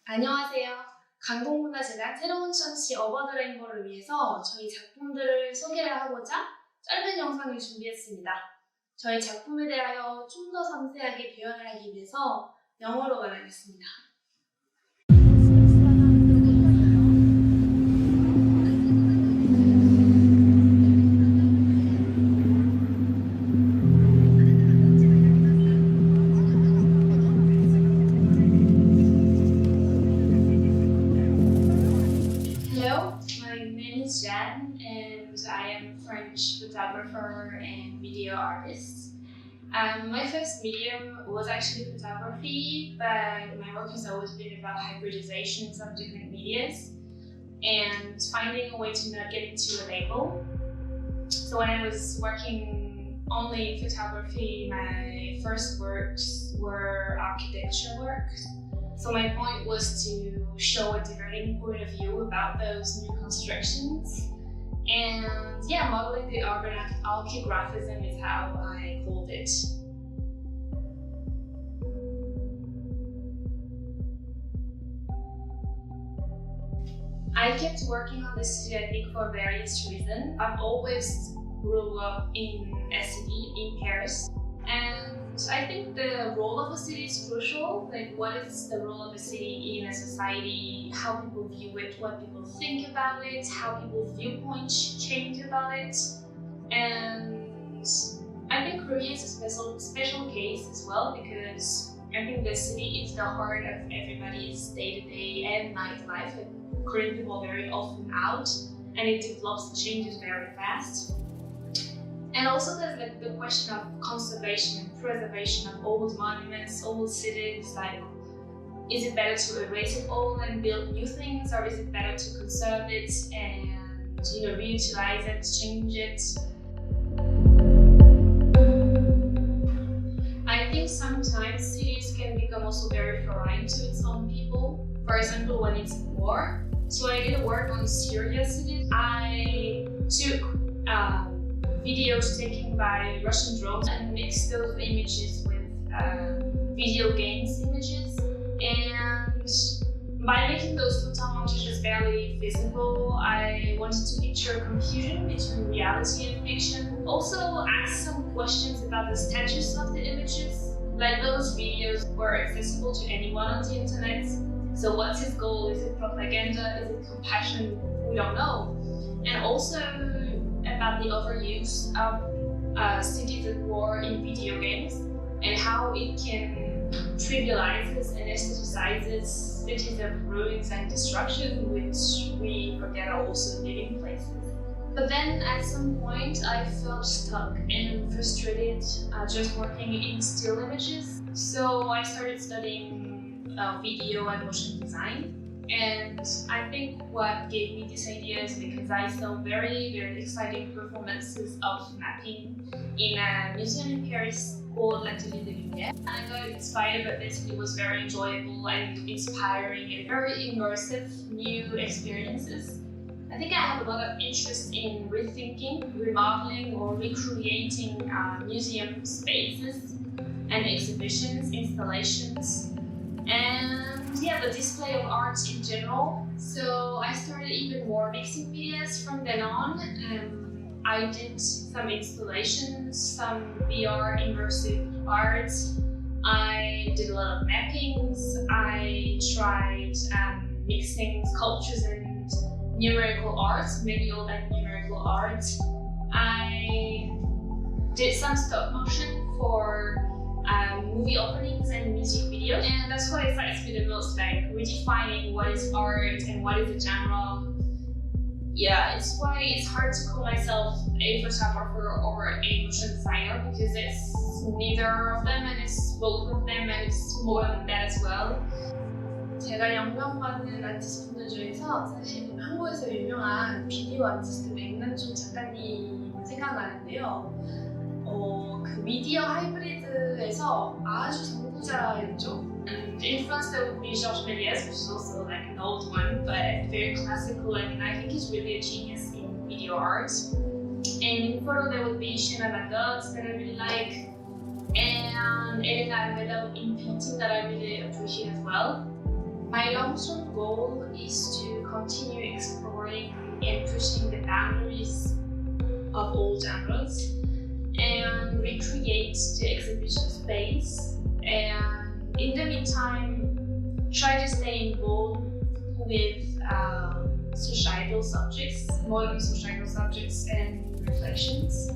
안녕하세요. 강동문화재단 새로운 천시 어바웃 레인보를 위해서 저희 작품들을 소개를 하고자 짧은 영상을 준비했습니다. 저희 작품에 대하여 좀 더 섬세하게 표현을 하기 위해서 영어로 말하겠습니다. Hello, my name is Jan and I am a French photographer and video artist. My first medium was actually photography, but my work has always been about hybridizations of different medias and finding a way to not get into a label. So when I was working only in photography, my first works were architecture works. So my point was to show a different point of view about those new constructions. And yeah, modeling the archographism is how I called it. I kept working on this city, I think, for various reasons. I've always grew up in a city, in Paris. And I think the role of a city is crucial. Like, what is the role of a city in a society? How people view it, what people think about it, how people's viewpoints change about it. And I think Korea is a special case as well, because I think the city is the heart of everybody's day-to-day and nightlife. Like, Korean people are very often out, and it develops and changes very fast. And also there's like the question of conservation and preservation of old monuments, old cities. Like, is it better to erase it all and build new things, or is it better to conserve it and reutilize it, change it? I think sometimes cities can become also very foreign to its own people. For example, when it's war. So I did work on Syria cities. I took videos taken by Russian drones and mixed those images with video games images. And by making those photo montages barely visible, I wanted to picture confusion between reality and fiction. Also ask some questions about the status of the images. Like, those videos were accessible to anyone on the internet. So what's his goal? Is it propaganda? Is it compassion? We don't know. And also about the overuse of cities at war in video games and how it can trivializes and aestheticizes cities of ruins and destruction, which we forget are also living places. But then at some point I felt stuck and frustrated just working in still images. So I started studying video and motion design. And I think what gave me this idea is because I saw very exciting performances of mapping in a museum in Paris called L'Atelier de Lumière. I got inspired by this. It was very enjoyable and inspiring and very immersive new experiences. I think I have a lot of interest in rethinking, remodeling, or recreating museum spaces and exhibitions, installations, and yeah, the display of art in general. So I started even more mixing videos from then on. I did some installations, some VR immersive art. I did a lot of mappings. I tried mixing sculptures and numerical art, medieval and numerical art. I did some stop motion for movie openings and music videos, and that's what excites me the most, like redefining what is art and what is a genre. Yeah, it's why it's hard to call myself a photographer or a motion designer, because it's neither of them and it's both of them and it's more than that as well. 제가 영감받는 아티스트분들 중에서 사실 한국에서 유명한 비디오 아티스트 맹난준 작가님 생각나는데요. 그 미디어 하이브리드에서 아주 선구자였죠. And in France there would be Georges Méliès, which is also like an old one, but very classical, and I think he's really a genius in video art. And in photo there would be Shena Madot that I really like, and Elena Almeida in painting that I really appreciate as well. My long-term goal is to continue exploring and pushing the boundaries of all genres and recreate the exhibition space, and in the meantime try to stay involved with societal subjects, modern societal subjects and reflections.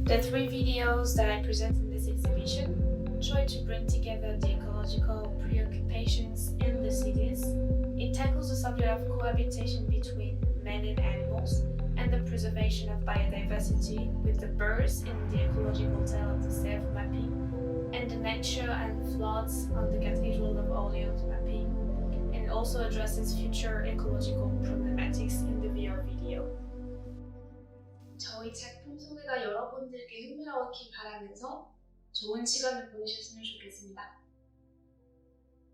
The 3 videos that I present in this exhibition try to bring together the ecological preoccupations in the cities. It tackles the subject of cohabitation between men and animals and the preservation of biodiversity with the birds in the ecological tale of the self mapping, and the nature and floods on the Cathedral of Orleans mapping, and it also addresses future ecological problematics in the VR video. 저희 작품 소개가 여러분들께 흥미로웠길 바라면서 좋은 시간을 보내셨으면 좋겠습니다.